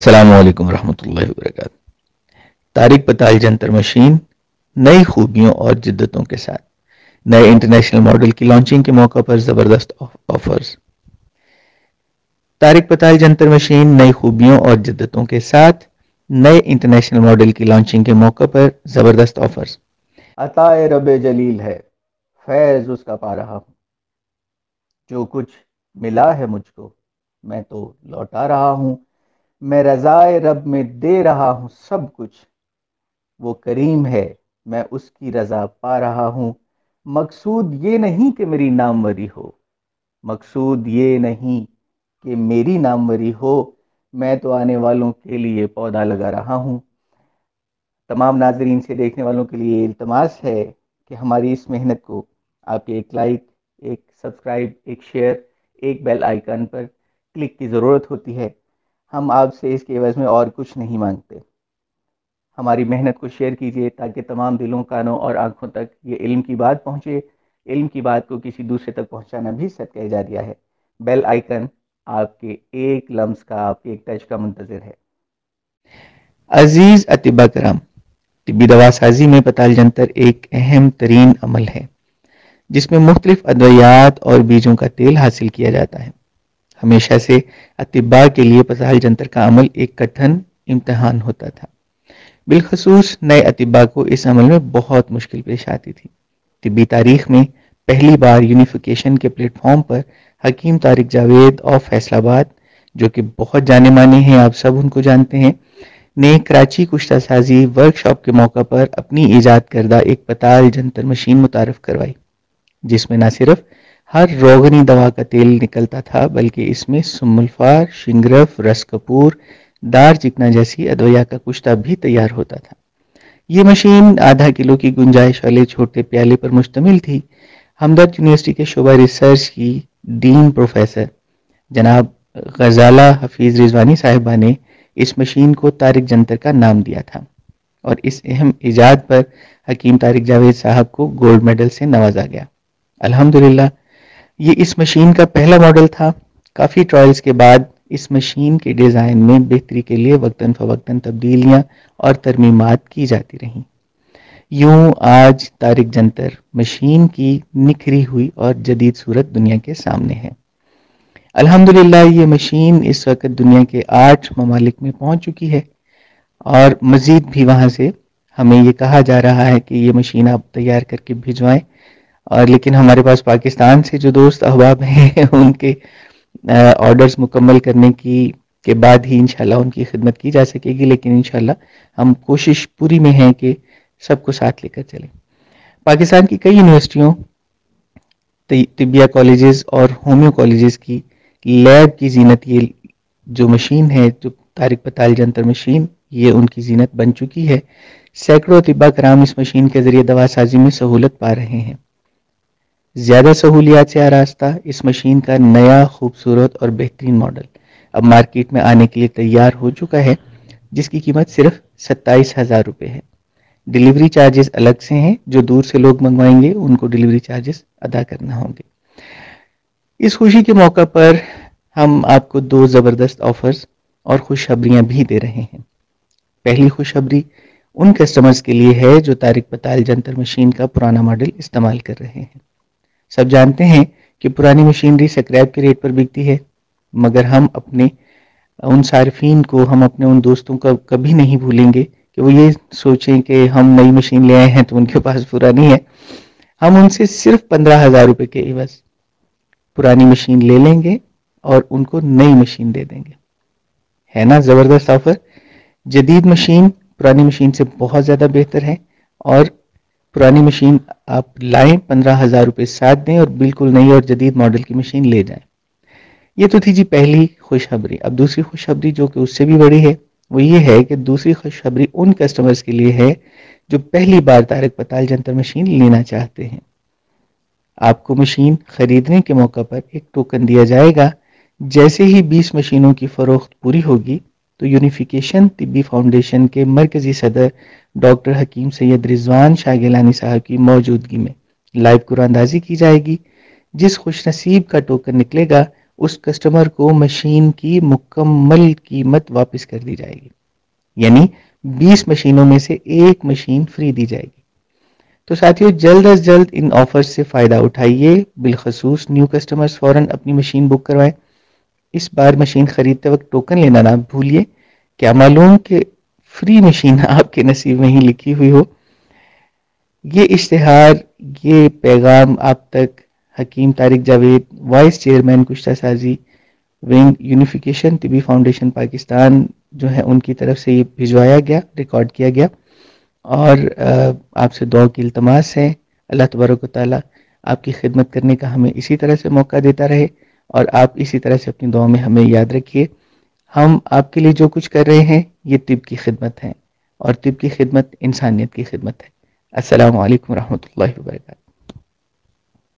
السلام علیکم ورحمۃ اللہ وبرکاتہ۔ طارق پتال جنتر مشین نئی خوبیوں اور جدتوں کے ساتھ نئے انٹرنیشنل ماڈل کی لانچنگ کے موقع پر زبردست آفرز۔ طارق پتال جنتر مشین نئی خوبیوں اور جدتوں کے ساتھ نئے انٹرنیشنل ماڈل کی لانچنگ کے موقع پر زبردست آفرز۔ عطائے رب جلیل ہے، فیض اس کا پا رہا ہوں، جو کچھ ملا ہے مجھ کو میں تو لوٹا رہا ہوں، میں رضائے رب میں دے رہا ہوں سب کچھ، وہ کریم ہے میں اس کی رضا پا رہا ہوں۔ مقصود یہ نہیں کہ میری ناموری ہو، مقصود یہ نہیں کہ میری ناموری ہو، میں تو آنے والوں کے لیے پودا لگا رہا ہوں۔ تمام ناظرین سے دیکھنے والوں کے لیے التماس ہے کہ ہماری اس محنت کو آپ کے ایک لائک، ایک سبسکرائب، ایک شیئر، ایک بیل آئیکن پر کلک کی ضرورت ہوتی ہے۔ ہم آپ سے اس کے عوض میں اور کچھ نہیں مانگتے۔ ہماری محنت کو شیئر کیجیے تاکہ تمام دلوں، کانوں اور آنکھوں تک یہ علم کی بات پہنچے۔ علم کی بات کو کسی دوسرے تک پہنچانا بھی صدقہ جاریہ ہے۔ بیل آئیکن آپ کے ایک لمس کا، آپ کے ایک ٹچ کا منتظر ہے۔ عزیز اطباء کرام، طبی دوا سازی میں پتال جنتر ایک اہم ترین عمل ہے جس میں مختلف ادویات اور بیجوں کا تیل حاصل کیا جاتا ہے۔ ہمیشہ سے اطباء کے لیے پتال جنتر کا عمل ایک کٹھن امتحان ہوتا تھا، بالخصوص نئے اطباء کو اس عمل میں بہت مشکل پیش آتی تھی۔ طبی تاریخ میں پہلی بار یونیفیکیشن کے پلیٹ فارم پر حکیم طارق جاوید آف فیصل آباد، جو کہ بہت جانے مانے ہیں، آپ سب ان کو جانتے ہیں، نے کراچی کشتہ سازی ورکشاپ کے موقع پر اپنی ایجاد کردہ ایک پتال جنتر مشین متعارف کروائی، جس میں نہ صرف ہر روغنی دوا کا تیل نکلتا تھا بلکہ اس میں سم الفار، شنگرف، رس کپور، دار چکنا جیسی ادویہ کا کشتہ بھی تیار ہوتا تھا۔ یہ مشین آدھا کلو کی گنجائش والے چھوٹے پیالے پر مشتمل تھی۔ ہمدرد یونیورسٹی کے شعبہ ریسرچ کی ڈین پروفیسر جناب غزالہ حفیظ رضوانی صاحبہ نے اس مشین کو طارق جنتر کا نام دیا تھا، اور اس اہم ایجاد پر حکیم طارق جاوید صاحب کو گولڈ میڈل سے نوازا گیا۔ الحمدللہ یہ اس مشین کا پہلا ماڈل تھا۔ کافی ٹرائلز کے بعد اس مشین کے ڈیزائن میں بہتری کے لیے وقتاً فوقتاً تبدیلیاں اور ترمیمات کی جاتی رہیں۔ یوں آج طارق جنتر مشین کی نکھری ہوئی اور جدید صورت دنیا کے سامنے ہے۔ الحمدللہ یہ مشین اس وقت دنیا کے 8 ممالک میں پہنچ چکی ہے، اور مزید بھی وہاں سے ہمیں یہ کہا جا رہا ہے کہ یہ مشین آپ تیار کر کے بھجوائیں، اور لیکن ہمارے پاس پاکستان سے جو دوست احباب ہیں ان کے آرڈرز مکمل کرنے کے بعد ہی انشاءاللہ ان کی خدمت کی جا سکے گی، لیکن انشاءاللہ ہم کوشش پوری میں ہیں کہ سب کو ساتھ لے کر چلیں۔ پاکستان کی کئی یونیورسٹیوں، طبیہ کالجز اور ہومیو کالجز کی لیب کی زینت یہ جو مشین ہے، جو طارق پتال جنتر مشین، یہ ان کی زینت بن چکی ہے۔ سینکڑوں طباء کرام اس مشین کے ذریعے دوا سازی میں سہولت پا رہے ہیں۔ زیادہ سہولیات سے آراستہ اس مشین کا نیا خوبصورت اور بہترین ماڈل اب مارکیٹ میں آنے کے لیے تیار ہو چکا ہے، جس کی قیمت صرف 27,000 روپے ہے۔ ڈیلیوری چارجز الگ سے ہیں، جو دور سے لوگ منگوائیں گے ان کو ڈیلیوری چارجز ادا کرنا ہوں گے۔ اس خوشی کے موقع پر ہم آپ کو 2 زبردست آفرز اور خوشخبریاں بھی دے رہے ہیں۔ پہلی خوشخبری ان کسٹمرز کے لیے ہے جو طارق پتال جنتر مشین کا پرانا ماڈل استعمال کر رہے ہیں۔ سب جانتے ہیں کہ پرانی مشینری اسکریپ کے ریٹ پر بکتی ہے، مگر ہم اپنے ان صارفین کو، ہم اپنے ان دوستوں کا کبھی نہیں بھولیں گے کہ وہ یہ سوچیں کہ ہم نئی مشین لے آئے ہیں تو ان کے پاس پرانی ہے۔ ہم ان سے صرف 15,000 روپے کے عوض پرانی مشین لے لیں گے اور ان کو نئی مشین دے دیں گے۔ ہے نا زبردست آفر؟ جدید مشین پرانی مشین سے بہت زیادہ بہتر ہے، اور پرانی مشین آپ لائیں، 15,000 روپے ساتھ دیں اور بالکل نئی اور جدید ماڈل کی مشین لے جائیں۔ یہ تو تھی جی پہلی خوشخبری۔ اب دوسری خوشخبری جو کہ اس سے بھی بڑی ہے، وہ یہ ہے کہ دوسری خوشخبری ان کسٹمرز کے لیے ہے جو پہلی بار طارق پتال جنتر مشین لینا چاہتے ہیں۔ آپ کو مشین خریدنے کے موقع پر ایک ٹوکن دیا جائے گا۔ جیسے ہی 20 مشینوں کی فروخت پوری ہوگی تو یونیفیکیشن طبی فاؤنڈیشن کے مرکزی صدر ڈاکٹر حکیم سید رضوان شاہ گیلانی صاحب کی موجودگی میں لائیو قرآن اندازی کی جائے گی۔ جس خوش نصیب کا ٹوکن نکلے گا اس کسٹمر کو مشین کی مکمل قیمت واپس کر دی جائے گی، یعنی 20 مشینوں میں سے ایک مشین فری دی جائے گی۔ تو ساتھیو، جلد از جلد ان آفرز سے فائدہ اٹھائیے، بالخصوص نیو کسٹمرز فوراً اپنی مشین بک کروائیں۔ اس بار مشین خریدتے وقت ٹوکن لینا نہ بھولیے، کیا معلوم کہ فری مشین آپ کے نصیب میں ہی لکھی ہوئی ہو۔ یہ اشتہار، یہ پیغام آپ تک حکیم طارق جاوید، وائس چیئرمین کشتہ سازی ونگ یونیفیکیشن طبی فاؤنڈیشن پاکستان جو ہے ان کی طرف سے یہ بھجوایا گیا، ریکارڈ کیا گیا، اور آپ سے دعا کی التماس ہے اللہ تبارک و تعالیٰ آپ کی خدمت کرنے کا ہمیں اسی طرح سے موقع دیتا رہے، اور آپ اسی طرح سے اپنی دعا میں ہمیں یاد رکھیے۔ ہم آپ کے لیے جو کچھ کر رہے ہیں یہ طب کی خدمت ہے، اور طب کی خدمت انسانیت کی خدمت ہے۔ السلام علیکم ورحمۃ اللہ وبرکاتہ۔